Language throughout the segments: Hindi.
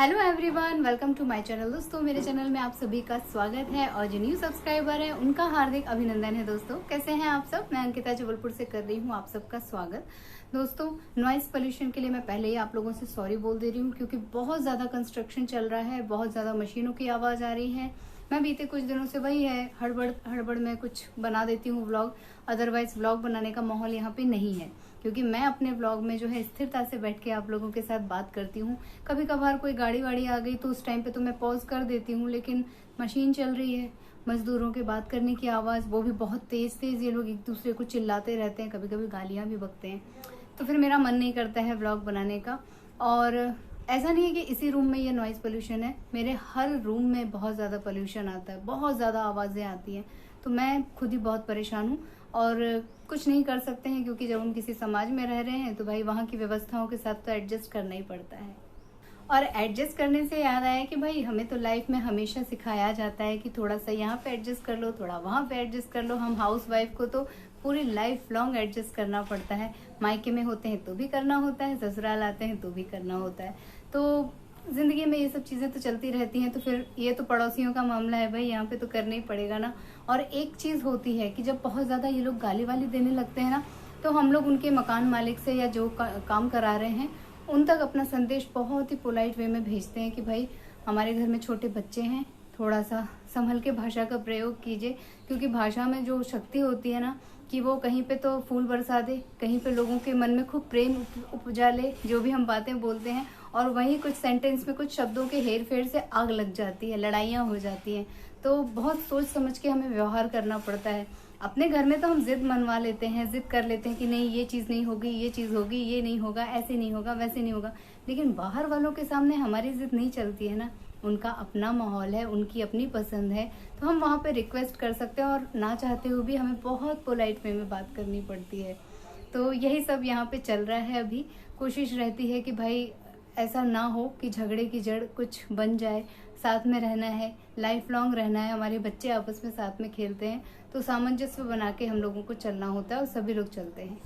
Hello everyone, welcome to my channel. दोस्तों, मेरे चैनल में आप सभी का स्वागत है और जो न्यू सब्सक्राइबर है उनका हार्दिक अभिनंदन है। दोस्तों, कैसे हैं आप सब? मैं अंकिता जबलपुर से कर रही हूँ आप सबका स्वागत। दोस्तों, नॉइस पोल्यूशन के लिए मैं पहले ही आप लोगों से सॉरी बोल दे रही हूँ, क्योंकि बहुत ज़्यादा कंस्ट्रक्शन चल रहा है, बहुत ज़्यादा मशीनों की आवाज़ आ रही है। मैं बीते कुछ दिनों से वही है, हड़बड़ में कुछ बना देती हूँ व्लॉग, अदरवाइज व्लॉग बनाने का माहौल यहाँ पे नहीं है, क्योंकि मैं अपने व्लॉग में जो है स्थिरता से बैठ के आप लोगों के साथ बात करती हूँ। कभी कभार कोई गाड़ी वाड़ी आ गई तो उस टाइम पे तो मैं पॉज कर देती हूँ, लेकिन मशीन चल रही है, मजदूरों के बात करने की आवाज़, वो भी बहुत तेज़ तेज़, ये लोग एक दूसरे को चिल्लाते रहते हैं, कभी कभी गालियाँ भी बकते हैं, तो फिर मेरा मन नहीं करता है व्लॉग बनाने का। और ऐसा नहीं है कि इसी रूम में ये नॉइज़ पोल्यूशन है, मेरे हर रूम में बहुत ज़्यादा पोल्यूशन आता है, बहुत ज़्यादा आवाज़ें आती हैं, तो मैं खुद ही बहुत परेशान हूँ और कुछ नहीं कर सकते हैं, क्योंकि जब हम किसी समाज में रह रहे हैं तो भाई वहाँ की व्यवस्थाओं के साथ तो एडजस्ट करना ही पड़ता है। और एडजस्ट करने से याद आया कि भाई हमें तो लाइफ में हमेशा सिखाया जाता है कि थोड़ा सा यहाँ पे एडजस्ट कर लो, थोड़ा वहाँ पे एडजस्ट कर लो। हम हाउस वाइफ को तो पूरी लाइफ लॉन्ग एडजस्ट करना पड़ता है। मायके में होते हैं तो भी करना होता है, ससुराल आते हैं तो भी करना होता है। तो जिंदगी में ये सब चीजें तो चलती रहती हैं, तो फिर ये तो पड़ोसियों का मामला है भाई, यहाँ पे तो करना ही पड़ेगा ना। और एक चीज होती है कि जब बहुत ज्यादा ये लोग गाली वाली देने लगते हैं ना, तो हम लोग उनके मकान मालिक से या जो काम करा रहे हैं उन तक अपना संदेश बहुत ही पोलाइट वे में भेजते हैं कि भाई हमारे घर में छोटे बच्चे हैं, थोड़ा सा संभल के भाषा का प्रयोग कीजिए, क्योंकि भाषा में जो शक्ति होती है ना, कि वो कहीं पे तो फूल बरसा दे, कहीं पे लोगों के मन में खूब प्रेम उपजा ले, जो भी हम बातें बोलते हैं, और वहीं कुछ सेंटेंस में कुछ शब्दों के हेर फेर से आग लग जाती है, लड़ाइयाँ हो जाती हैं। तो बहुत सोच समझ के हमें व्यवहार करना पड़ता है। अपने घर में तो हम जिद मनवा लेते हैं, जिद कर लेते हैं कि नहीं ये चीज़ नहीं होगी, ये चीज़ होगी, ये नहीं होगा, ऐसे नहीं होगा, वैसे नहीं होगा, लेकिन बाहर वालों के सामने हमारी जिद नहीं चलती है ना। उनका अपना माहौल है, उनकी अपनी पसंद है, तो हम वहाँ पे रिक्वेस्ट कर सकते हैं, और ना चाहते हुए भी हमें बहुत पोलाइट वे में बात करनी पड़ती है। तो यही सब यहाँ पे चल रहा है। अभी कोशिश रहती है कि भाई ऐसा ना हो कि झगड़े की जड़ कुछ बन जाए, साथ में रहना है, लाइफ लॉन्ग रहना है, हमारे बच्चे आपस में साथ में खेलते हैं, तो सामंजस्य बना के हम लोगों को चलना होता है, और सभी लोग चलते हैं।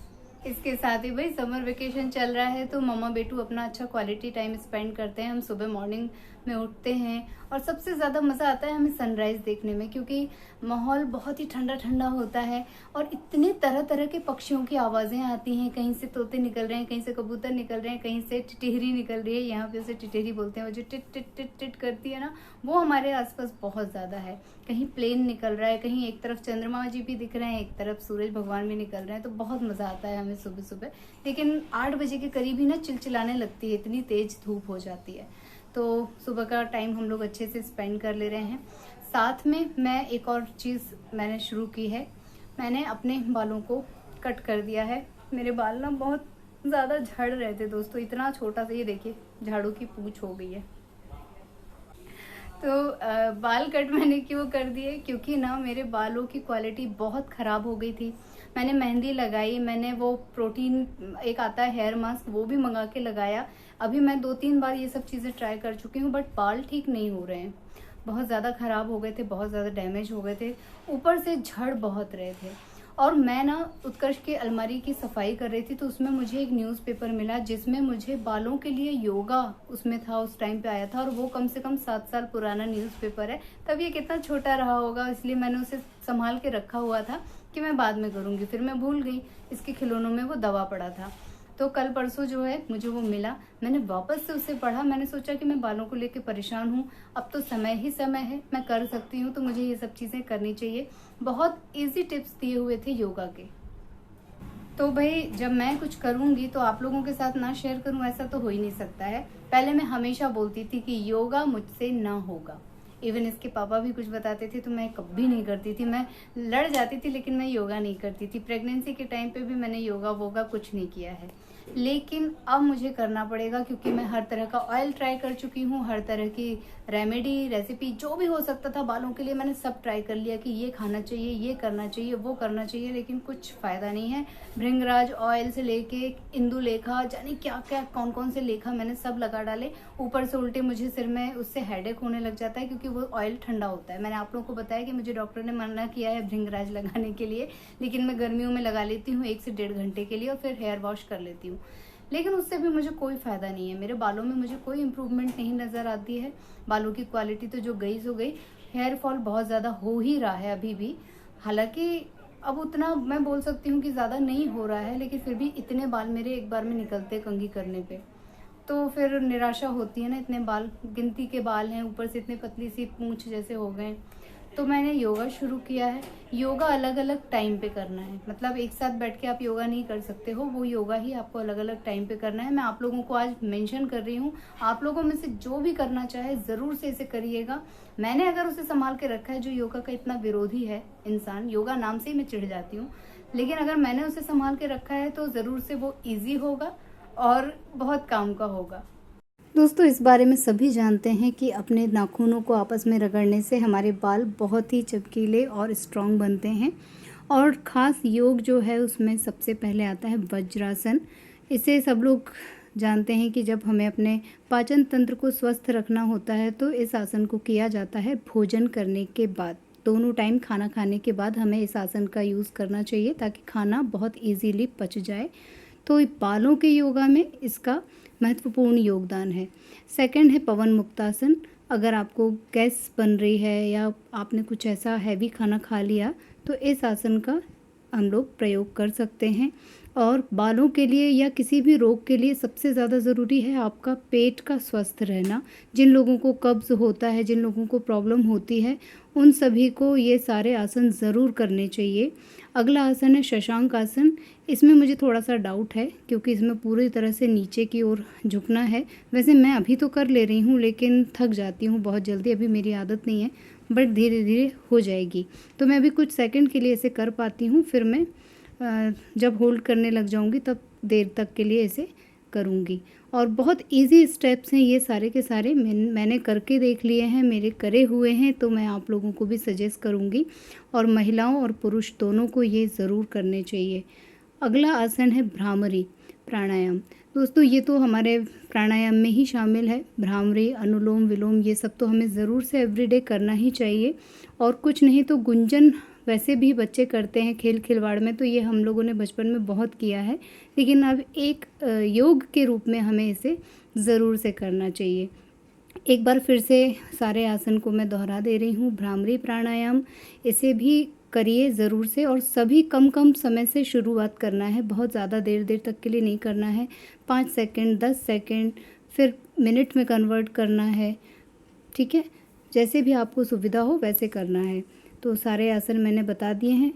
इसके साथ ही भाई समर वेकेशन चल रहा है, तो मम्मा बेटू अपना अच्छा क्वालिटी टाइम स्पेंड करते हैं। हम सुबह मॉर्निंग में उठते हैं, और सबसे ज़्यादा मज़ा आता है हमें सनराइज़ देखने में, क्योंकि माहौल बहुत ही ठंडा ठंडा होता है, और इतने तरह तरह के पक्षियों की आवाज़ें आती हैं। कहीं से तोते निकल रहे हैं, कहीं से कबूतर निकल रहे हैं, कहीं से टिटहरी निकल रही है, यहाँ पे उसे टिटहरी बोलते हैं, वो जो टिट टिट टिट टिट करती है ना, वो हमारे आसपास बहुत ज़्यादा है। कहीं प्लेन निकल रहा है, कहीं एक तरफ चंद्रमा जी भी दिख रहे हैं, एक तरफ सूरज भगवान भी निकल रहे हैं, तो बहुत मज़ा आता है हमें सुबह सुबह। लेकिन 8 बजे के करीब ही ना चिलचिलाने लगती है, इतनी तेज़ धूप हो जाती है। तो सुबह का टाइम हम लोग अच्छे से स्पेंड कर ले रहे हैं। साथ में मैं एक और चीज़ मैंने शुरू की है, मैंने अपने बालों को कट कर दिया है। मेरे बाल ना बहुत ज़्यादा झड़ रहे थे दोस्तों, इतना छोटा सा, ये देखिए झाड़ू की पूंछ हो गई है। तो बाल कट मैंने क्यों कर दिए, क्योंकि ना मेरे बालों की क्वालिटी बहुत ख़राब हो गई थी। मैंने मेहंदी लगाई, मैंने वो प्रोटीन एक आता है हेयर मास्क, वो भी मंगा के लगाया। अभी मैं 2-3 बार ये सब चीज़ें ट्राई कर चुकी हूँ, बट बाल ठीक नहीं हो रहे हैं, बहुत ज़्यादा ख़राब हो गए थे, बहुत ज़्यादा डैमेज हो गए थे, ऊपर से झड़ बहुत रहे थे। और मैं ना उत्कर्ष की अलमारी की सफाई कर रही थी, तो उसमें मुझे एक न्यूज़पेपर मिला जिसमें मुझे बालों के लिए योगा उसमें था, उस टाइम पे आया था, और वो कम से कम 7 साल पुराना न्यूज़पेपर है। तब ये कितना छोटा रहा होगा, इसलिए मैंने उसे संभाल के रखा हुआ था कि मैं बाद में करूँगी, फिर मैं भूल गई। इसके खिलौनों में वो दवा पड़ा था, तो कल परसों जो है मुझे वो मिला, मैंने वापस से उसे पढ़ा। मैंने सोचा कि मैं बालों को लेके परेशान हूँ, अब तो समय ही समय है, मैं कर सकती हूँ, तो मुझे ये सब चीज़ें करनी चाहिए। बहुत इजी टिप्स दिए हुए थे योगा के। तो भाई जब मैं कुछ करूँगी तो आप लोगों के साथ ना शेयर करूँ, ऐसा तो हो ही नहीं सकता है। पहले मैं हमेशा बोलती थी कि योगा मुझसे ना होगा, इवन इसके पापा भी कुछ बताते थे तो मैं कभी नहीं करती थी, मैं लड़ जाती थी, लेकिन मैं योगा नहीं करती थी। प्रेगनेंसी के टाइम पे भी मैंने योगा वोगा कुछ नहीं किया है, लेकिन अब मुझे करना पड़ेगा, क्योंकि मैं हर तरह का ऑयल ट्राई कर चुकी हूँ, हर तरह की रेमेडी रेसिपी जो भी हो सकता था बालों के लिए मैंने सब ट्राई कर लिया कि ये खाना चाहिए, ये करना चाहिए, वो करना चाहिए, लेकिन कुछ फ़ायदा नहीं है। भृंगराज ऑयल से लेके इंदु लेखा, जाने क्या क्या कौन कौन से लेखा मैंने सब लगा डाले, ऊपर से उल्टे मुझे सिर में उससे हेडेक होने लग जाता है, क्योंकि वो ऑयल ठंडा होता है। मैंने आप लोगों को बताया कि मुझे डॉक्टर ने मना किया है भृंगराज लगाने के लिए, लेकिन मैं गर्मियों में लगा लेती हूँ 1 से 1.5 घंटे के लिए, और फिर हेयर वॉश कर लेती हूँ। लेकिन उससे भी मुझे कोई फ़ायदा नहीं है। मेरे बालों में मुझे कोई इम्प्रूवमेंट नहीं नज़र आती है। बालों की क्वालिटी तो जो गई सो गई, हेयर फॉल बहुत ज़्यादा हो ही रहा है अभी भी। हालांकि अब उतना मैं बोल सकती हूँ कि ज़्यादा नहीं हो रहा है, लेकिन फिर भी इतने बाल मेरे एक बार में निकलते कंघी करने पे, तो फिर निराशा होती है ना। इतने बाल, गिनती के बाल हैं, ऊपर से इतने पतली सी पूंछ जैसे हो गए। तो मैंने योगा शुरू किया है। योगा अलग अलग टाइम पे करना है, मतलब एक साथ बैठ के आप योगा नहीं कर सकते हो, वो योगा ही आपको अलग अलग टाइम पे करना है। मैं आप लोगों को आज मेंशन कर रही हूँ, आप लोगों में से जो भी करना चाहे ज़रूर से इसे करिएगा। मैंने अगर उसे संभाल के रखा है, जो योगा का इतना विरोधी है इंसान, योगा नाम से ही मैं चिढ़ जाती हूँ, लेकिन अगर मैंने उसे संभाल के रखा है तो ज़रूर से वो ईजी होगा और बहुत काम का होगा। दोस्तों, इस बारे में सभी जानते हैं कि अपने नाखूनों को आपस में रगड़ने से हमारे बाल बहुत ही चमकीले और स्ट्रॉन्ग बनते हैं। और ख़ास योग जो है उसमें सबसे पहले आता है वज्रासन। इसे सब लोग जानते हैं कि जब हमें अपने पाचन तंत्र को स्वस्थ रखना होता है तो इस आसन को किया जाता है भोजन करने के बाद। दोनों टाइम खाना खाने के बाद हमें इस आसन का यूज़ करना चाहिए ताकि खाना बहुत ईजीली पच जाए। तो बालों के योगा में इसका महत्वपूर्ण योगदान है। सेकंड है पवन मुक्तासन। अगर आपको गैस बन रही है या आपने कुछ ऐसा हैवी खाना खा लिया तो इस आसन का हम लोग प्रयोग कर सकते हैं। और बालों के लिए या किसी भी रोग के लिए सबसे ज़्यादा ज़रूरी है आपका पेट का स्वस्थ रहना। जिन लोगों को कब्ज़ होता है, जिन लोगों को प्रॉब्लम होती है, उन सभी को ये सारे आसन ज़रूर करने चाहिए। अगला आसन है शशांक आसन। इसमें मुझे थोड़ा सा डाउट है क्योंकि इसमें पूरी तरह से नीचे की ओर झुकना है। वैसे मैं अभी तो कर ले रही हूँ लेकिन थक जाती हूँ बहुत जल्दी, अभी मेरी आदत नहीं है, बट धीरे धीरे हो जाएगी। तो मैं अभी कुछ सेकंड के लिए इसे कर पाती हूँ, फिर मैं जब होल्ड करने लग जाऊँगी तब देर तक के लिए इसे करूँगी। और बहुत इजी स्टेप्स हैं ये सारे के सारे, मैंने करके देख लिए हैं, मेरे करे हुए हैं, तो मैं आप लोगों को भी सजेस्ट करूँगी। और महिलाओं और पुरुष दोनों को ये ज़रूर करने चाहिए। अगला आसन है भ्रामरी प्राणायाम। दोस्तों, ये तो हमारे प्राणायाम में ही शामिल है। भ्रामरी, अनुलोम विलोम, ये सब तो हमें ज़रूर से एवरीडे करना ही चाहिए। और कुछ नहीं तो गुंजन वैसे भी बच्चे करते हैं खेल खिलवाड़ में, तो ये हम लोगों ने बचपन में बहुत किया है, लेकिन अब एक योग के रूप में हमें इसे ज़रूर से करना चाहिए। एक बार फिर से सारे आसन को मैं दोहरा दे रही हूँ। भ्रामरी प्राणायाम, इसे भी करिए ज़रूर से, और सभी कम कम समय से शुरुआत करना है, बहुत ज़्यादा देर देर तक के लिए नहीं करना है। 5 सेकंड, 10 सेकंड, फिर मिनट में कन्वर्ट करना है, ठीक है। जैसे भी आपको सुविधा हो वैसे करना है। तो सारे आसन मैंने बता दिए हैं।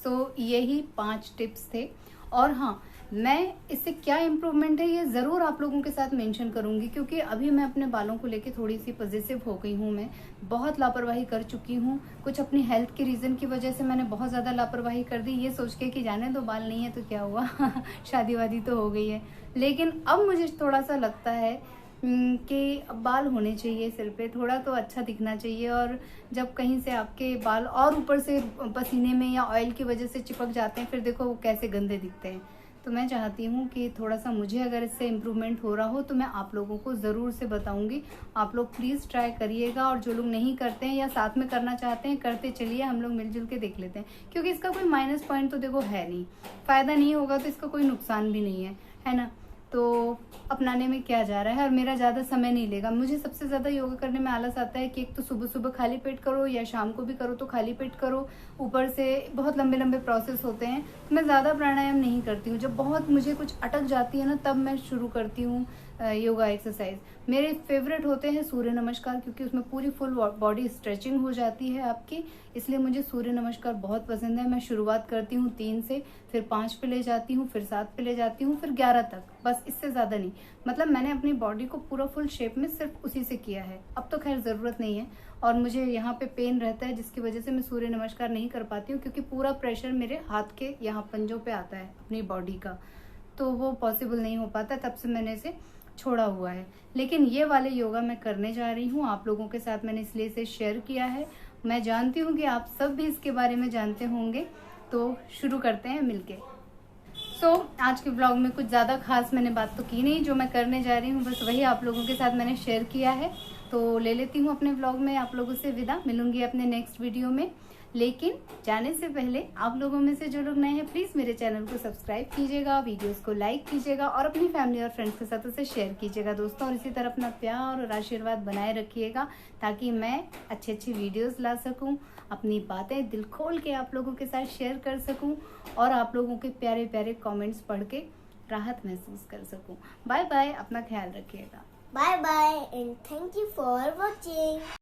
सो यही 5 टिप्स थे। और हाँ, मैं इससे क्या इम्प्रूवमेंट है ये ज़रूर आप लोगों के साथ मेंशन करूँगी, क्योंकि अभी मैं अपने बालों को लेके थोड़ी सी पॉजिटिव हो गई हूँ। मैं बहुत लापरवाही कर चुकी हूँ, कुछ अपनी हेल्थ के रीज़न की वजह से मैंने बहुत ज़्यादा लापरवाही कर दी, ये सोच के कि जाने दो, बाल नहीं है तो क्या हुआ शादी वादी तो हो गई है। लेकिन अब मुझे थोड़ा सा लगता है कि बाल होने चाहिए सिर पे, थोड़ा तो अच्छा दिखना चाहिए। और जब कहीं से आपके बाल और ऊपर से पसीने में या ऑयल की वजह से चिपक जाते हैं, फिर देखो वो कैसे गंदे दिखते हैं। तो मैं चाहती हूँ कि थोड़ा सा मुझे अगर इससे इम्प्रूवमेंट हो रहा हो तो मैं आप लोगों को ज़रूर से बताऊँगी। आप लोग प्लीज़ ट्राई करिएगा, और जो लोग नहीं करते हैं या साथ में करना चाहते हैं, करते चलिए, हम लोग मिलजुल के देख लेते हैं। क्योंकि इसका कोई माइनस पॉइंट तो देखो है नहीं, फ़ायदा नहीं होगा तो इसका कोई नुकसान भी नहीं है ना। तो अपनाने में क्या जा रहा है, और मेरा ज़्यादा समय नहीं लेगा। मुझे सबसे ज़्यादा योगा करने में आलस आता है कि एक तो सुबह सुबह खाली पेट करो या शाम को भी करो तो खाली पेट करो, ऊपर से बहुत लंबे लंबे प्रोसेस होते हैं। तो मैं ज़्यादा प्राणायाम नहीं करती हूँ। जब बहुत मुझे कुछ अटक जाती है ना, तब मैं शुरू करती हूँ योगा एक्सरसाइज। मेरे फेवरेट होते हैं सूर्य नमस्कार, क्योंकि उसमें पूरी फुल बॉडी स्ट्रेचिंग हो जाती है आपकी, इसलिए मुझे सूर्य नमस्कार बहुत पसंद है। मैं शुरुआत करती हूँ 3 से, फिर 5 पे ले जाती हूँ, फिर 7 पे ले जाती हूँ, फिर 11 तक, बस इससे ज़्यादा नहीं। मतलब मैंने अपनी बॉडी को पूरा फुल शेप में सिर्फ उसी से किया है। अब तो खैर ज़रूरत नहीं है, और मुझे यहाँ पे पेन रहता है जिसकी वजह से मैं सूर्य नमस्कार नहीं कर पाती हूँ, क्योंकि पूरा प्रेशर मेरे हाथ के यहाँ पंजों पे आता है अपनी बॉडी का, तो वो पॉसिबल नहीं हो पाता, तब से मैंने इसे छोड़ा हुआ है। लेकिन ये वाले योगा मैं करने जा रही हूँ आप लोगों के साथ, मैंने इसलिए इसे शेयर किया है। मैं जानती हूँ कि आप सब भी इसके बारे में जानते होंगे, तो शुरू करते हैं मिलके। आज के ब्लॉग में कुछ ज़्यादा खास मैंने बात तो की नहीं, जो मैं करने जा रही हूँ बस वही आप लोगों के साथ मैंने शेयर किया है। तो ले लेती हूँ अपने ब्लॉग में आप लोगों से विदा, मिलूंगी अपने नेक्स्ट वीडियो में। लेकिन जाने से पहले आप लोगों में से जो लोग नए हैं प्लीज मेरे चैनल को सब्सक्राइब कीजिएगा, वीडियोस को लाइक कीजिएगा और अपनी फैमिली और फ्रेंड्स के साथ उसे शेयर कीजिएगा दोस्तों। और इसी तरह अपना प्यार और आशीर्वाद बनाए रखिएगा ताकि मैं अच्छी अच्छी वीडियोस ला सकूं, अपनी बातें दिल खोल के आप लोगों के साथ शेयर कर सकूं और आप लोगों के प्यारे प्यारे कमेंट्स पढ़ के राहत महसूस कर सकूं। बाय बाय, अपना ख्याल रखिएगा। Bye bye and thank you for watching.